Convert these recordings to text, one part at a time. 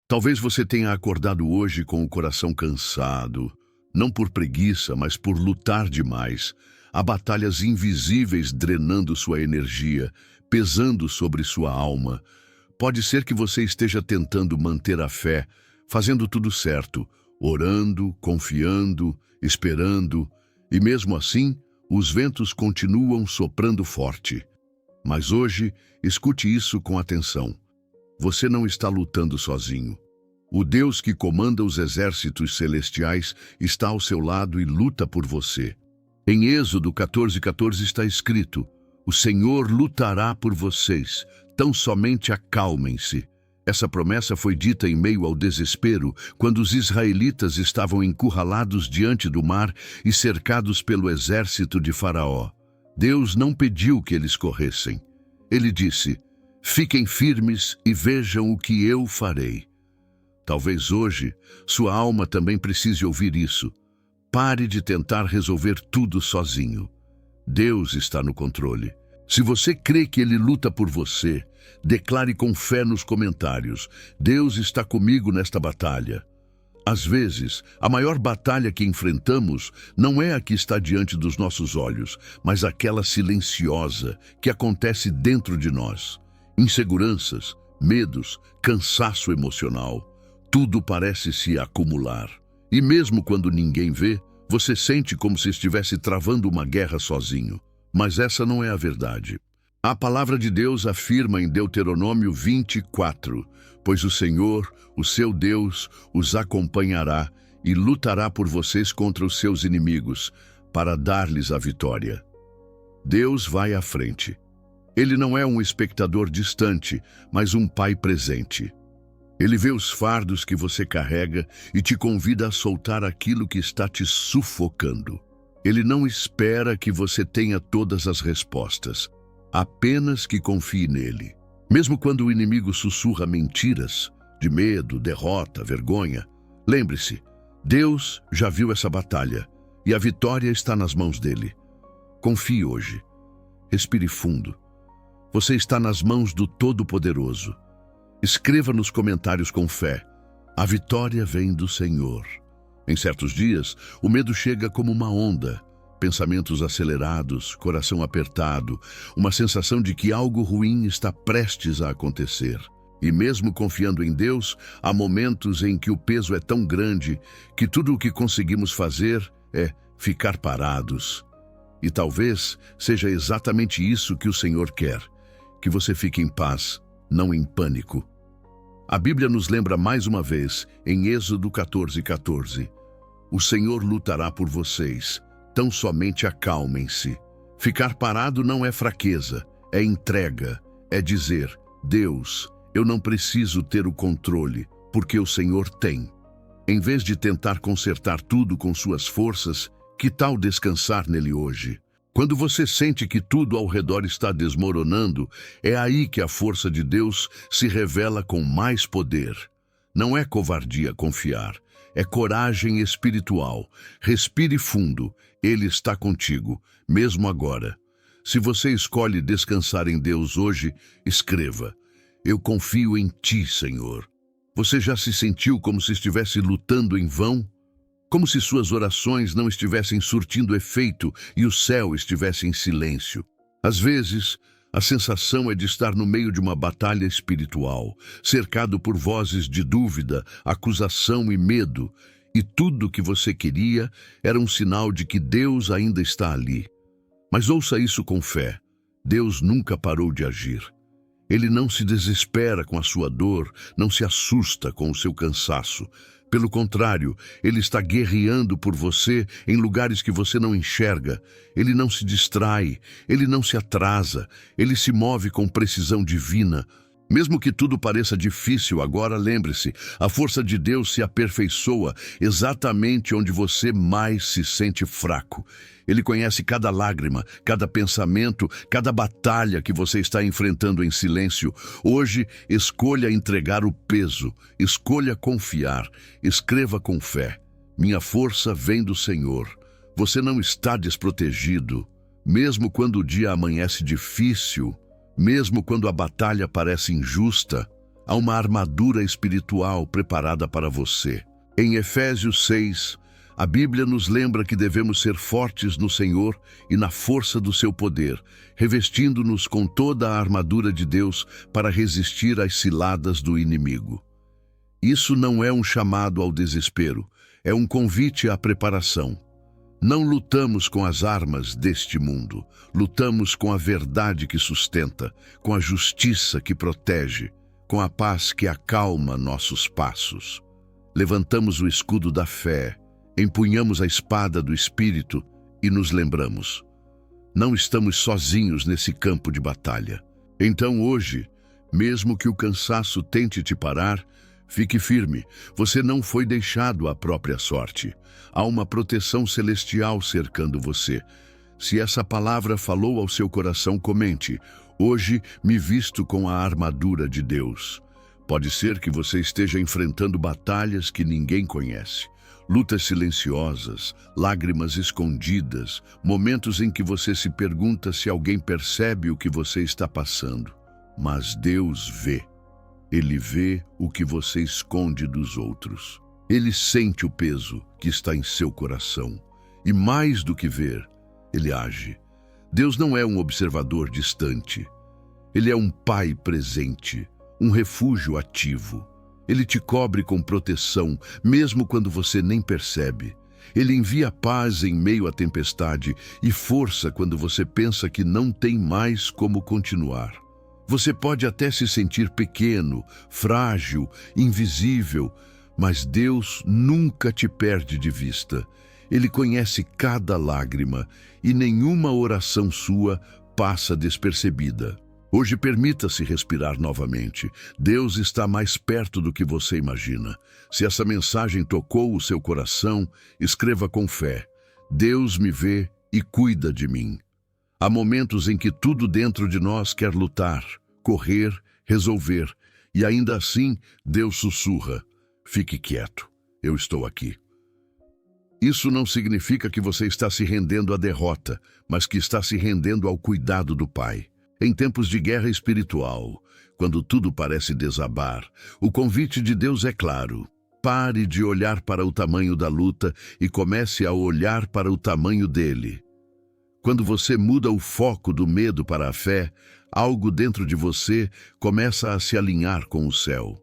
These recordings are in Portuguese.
Talvez você tenha acordado hoje com o coração cansado, não por preguiça, mas por lutar demais. Há batalhas invisíveis drenando sua energia, pesando sobre sua alma. Pode ser que você esteja tentando manter a fé, fazendo tudo certo, orando, confiando, esperando, e mesmo assim, os ventos continuam soprando forte. Mas hoje, escute isso com atenção. Você não está lutando sozinho. O Deus que comanda os exércitos celestiais está ao seu lado e luta por você. Em Êxodo 14:14 está escrito: "O Senhor lutará por vocês, tão somente acalmem-se." Essa promessa foi dita em meio ao desespero, quando os israelitas estavam encurralados diante do mar e cercados pelo exército de Faraó. Deus não pediu que eles corressem. Ele disse: "Fiquem firmes e vejam o que eu farei." Talvez hoje sua alma também precise ouvir isso. Pare de tentar resolver tudo sozinho. Deus está no controle. Se você crê que Ele luta por você, declare com fé nos comentários: "Deus está comigo nesta batalha." Às vezes, a maior batalha que enfrentamos não é a que está diante dos nossos olhos, mas aquela silenciosa que acontece dentro de nós. Inseguranças, medos, cansaço emocional. Tudo parece se acumular. E mesmo quando ninguém vê, você sente como se estivesse travando uma guerra sozinho. Mas essa não é a verdade. A palavra de Deus afirma em Deuteronômio 24: "Pois o Senhor, o seu Deus, os acompanhará e lutará por vocês contra os seus inimigos, para dar-lhes a vitória." Deus vai à frente. Ele não é um espectador distante, mas um pai presente. Ele vê os fardos que você carrega e te convida a soltar aquilo que está te sufocando. Ele não espera que você tenha todas as respostas, apenas que confie nele. Mesmo quando o inimigo sussurra mentiras, de medo, derrota, vergonha, lembre-se, Deus já viu essa batalha e a vitória está nas mãos dele. Confie hoje. Respire fundo. Você está nas mãos do Todo-Poderoso. Escreva nos comentários com fé: "A vitória vem do Senhor." Em certos dias, o medo chega como uma onda. Pensamentos acelerados, coração apertado, uma sensação de que algo ruim está prestes a acontecer. E mesmo confiando em Deus, há momentos em que o peso é tão grande que tudo o que conseguimos fazer é ficar parados. E talvez seja exatamente isso que o Senhor quer: que você fique em paz, não em pânico. A Bíblia nos lembra mais uma vez, em Êxodo 14:14, "O Senhor lutará por vocês, tão somente acalmem-se." Ficar parado não é fraqueza, é entrega, é dizer: "Deus, eu não preciso ter o controle, porque o Senhor tem." Em vez de tentar consertar tudo com suas forças, que tal descansar nele hoje? Quando você sente que tudo ao redor está desmoronando, é aí que a força de Deus se revela com mais poder. Não é covardia confiar, é coragem espiritual. Respire fundo, Ele está contigo, mesmo agora. Se você escolhe descansar em Deus hoje, escreva: "Eu confio em Ti, Senhor." Você já se sentiu como se estivesse lutando em vão? Como se suas orações não estivessem surtindo efeito e o céu estivesse em silêncio? Às vezes, a sensação é de estar no meio de uma batalha espiritual, cercado por vozes de dúvida, acusação e medo, e tudo o que você queria era um sinal de que Deus ainda está ali. Mas ouça isso com fé: Deus nunca parou de agir. Ele não se desespera com a sua dor, não se assusta com o seu cansaço. Pelo contrário, Ele está guerreando por você em lugares que você não enxerga. Ele não se distrai, Ele não se atrasa, Ele se move com precisão divina. Mesmo que tudo pareça difícil agora, lembre-se, a força de Deus se aperfeiçoa exatamente onde você mais se sente fraco. Ele conhece cada lágrima, cada pensamento, cada batalha que você está enfrentando em silêncio. Hoje, escolha entregar o peso, escolha confiar, escreva com fé: "Minha força vem do Senhor." Você não está desprotegido. Mesmo quando o dia amanhece difícil, mesmo quando a batalha parece injusta, Há uma armadura espiritual preparada para você. Em Efésios 6, a Bíblia nos lembra que devemos ser fortes no Senhor e na força do seu poder, revestindo-nos com toda a armadura de Deus para resistir às ciladas do inimigo. Isso não é um chamado ao desespero, é um convite à preparação. Não lutamos com as armas deste mundo, lutamos com a verdade que sustenta, com a justiça que protege, com a paz que acalma nossos passos. Levantamos o escudo da fé, empunhamos a espada do Espírito e nos lembramos: não estamos sozinhos nesse campo de batalha. Então hoje, mesmo que o cansaço tente te parar, fique firme, você não foi deixado à própria sorte. Há uma proteção celestial cercando você. Se essa palavra falou ao seu coração, comente: hoje me visto com a armadura de Deus. Pode ser que você esteja enfrentando batalhas que ninguém conhece. Lutas silenciosas, lágrimas escondidas, momentos em que você se pergunta se alguém percebe o que você está passando. Mas Deus vê. Ele vê o que você esconde dos outros. Ele sente o peso que está em seu coração. E mais do que ver, ele age. Deus não é um observador distante. Ele é um pai presente, um refúgio ativo. Ele te cobre com proteção, mesmo quando você nem percebe. Ele envia paz em meio à tempestade e força quando você pensa que não tem mais como continuar. Você pode até se sentir pequeno, frágil, invisível, mas Deus nunca te perde de vista. Ele conhece cada lágrima e nenhuma oração sua passa despercebida. Hoje permita-se respirar novamente. Deus está mais perto do que você imagina. Se essa mensagem tocou o seu coração, escreva com fé: Deus me vê e cuida de mim. Há momentos em que tudo dentro de nós quer lutar, correr, resolver, e ainda assim Deus sussurra: fique quieto, eu estou aqui. Isso não significa que você está se rendendo à derrota, mas que está se rendendo ao cuidado do Pai. Em tempos de guerra espiritual, quando tudo parece desabar, o convite de Deus é claro: pare de olhar para o tamanho da luta e comece a olhar para o tamanho dele. Quando você muda o foco do medo para a fé, algo dentro de você começa a se alinhar com o céu.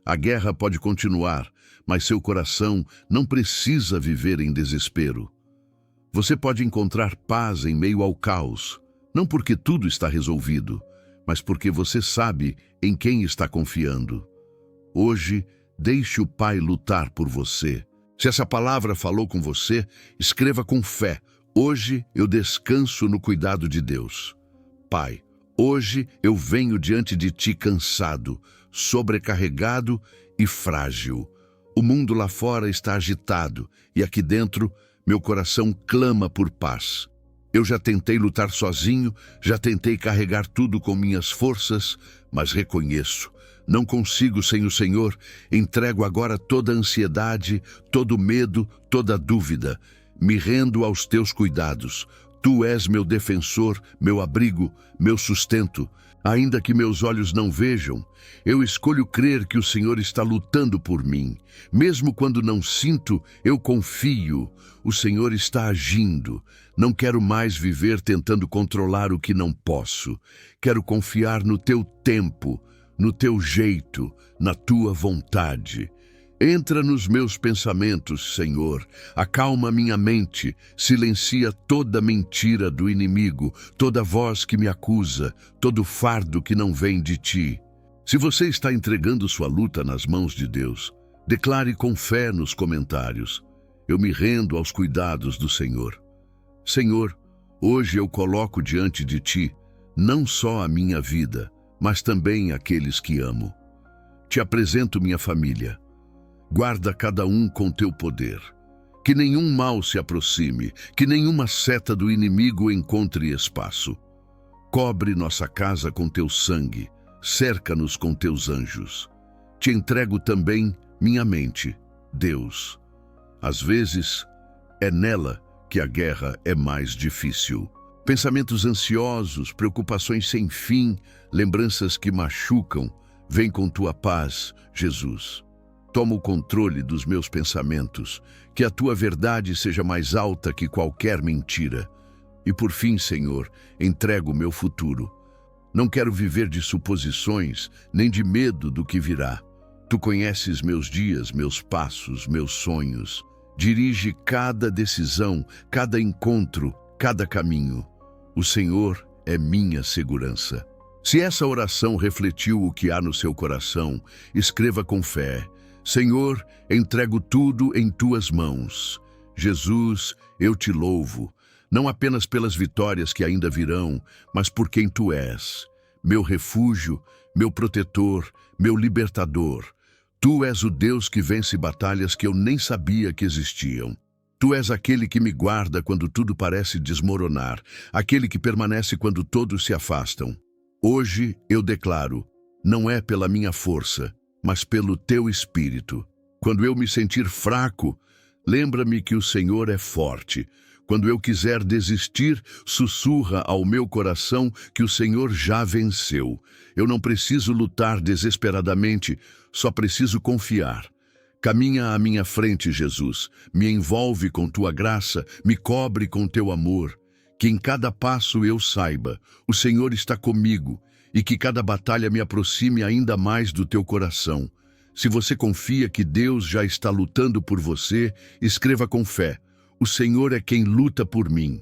A guerra pode continuar, mas seu coração não precisa viver em desespero. Você pode encontrar paz em meio ao caos, não porque tudo está resolvido, mas porque você sabe em quem está confiando. Hoje, deixe o Pai lutar por você. Se essa palavra falou com você, escreva com fé: hoje eu descanso no cuidado de Deus. Pai, hoje eu venho diante de Ti cansado, sobrecarregado e frágil. O mundo lá fora está agitado e aqui dentro meu coração clama por paz. Eu já tentei lutar sozinho, já tentei carregar tudo com minhas forças, mas reconheço: não consigo sem o Senhor. Entrego agora toda a ansiedade, todo o medo, toda a dúvida. Me rendo aos Teus cuidados. Tu és meu defensor, meu abrigo, meu sustento. Ainda que meus olhos não vejam, eu escolho crer que o Senhor está lutando por mim. Mesmo quando não sinto, eu confio. O Senhor está agindo. Não quero mais viver tentando controlar o que não posso. Quero confiar no Teu tempo, no Teu jeito, na Tua vontade. Entra nos meus pensamentos, Senhor, acalma minha mente, silencia toda mentira do inimigo, toda voz que me acusa, todo fardo que não vem de Ti. Se você está entregando sua luta nas mãos de Deus, declare com fé nos comentários: eu me rendo aos cuidados do Senhor. Senhor, hoje eu coloco diante de Ti não só a minha vida, mas também aqueles que amo. Te apresento minha família. Guarda cada um com Teu poder. Que nenhum mal se aproxime, que nenhuma seta do inimigo encontre espaço. Cobre nossa casa com Teu sangue, cerca-nos com Teus anjos. Te entrego também minha mente, Deus. Às vezes, é nela que a guerra é mais difícil. Pensamentos ansiosos, preocupações sem fim, lembranças que machucam, Vem com tua paz, Jesus. Toma o controle dos meus pensamentos, que a tua verdade seja mais alta que qualquer mentira. E por fim, Senhor, entrego o meu futuro. Não quero viver de suposições, nem de medo do que virá. Tu conheces meus dias, meus passos, meus sonhos. Dirige cada decisão, cada encontro, cada caminho. O Senhor é minha segurança. Se essa oração refletiu o que há no seu coração, escreva com fé: Senhor, entrego tudo em tuas mãos. Jesus, eu te louvo, não apenas pelas vitórias que ainda virão, mas por quem tu és, meu refúgio, meu protetor, meu libertador. Tu és o Deus que vence batalhas que eu nem sabia que existiam. Tu és aquele que me guarda quando tudo parece desmoronar, aquele que permanece quando todos se afastam. Hoje eu declaro, não é pela minha força, mas pelo teu Espírito. Quando eu me sentir fraco, lembra-me que o Senhor é forte. Quando eu quiser desistir, sussurra ao meu coração que o Senhor já venceu. Eu não preciso lutar desesperadamente, só preciso confiar. Caminha à minha frente, Jesus. Me envolve com tua graça, me cobre com teu amor. Que em cada passo eu saiba, o Senhor está comigo, e que cada batalha me aproxime ainda mais do teu coração. Se você confia que Deus já está lutando por você, escreva com fé: o Senhor é quem luta por mim.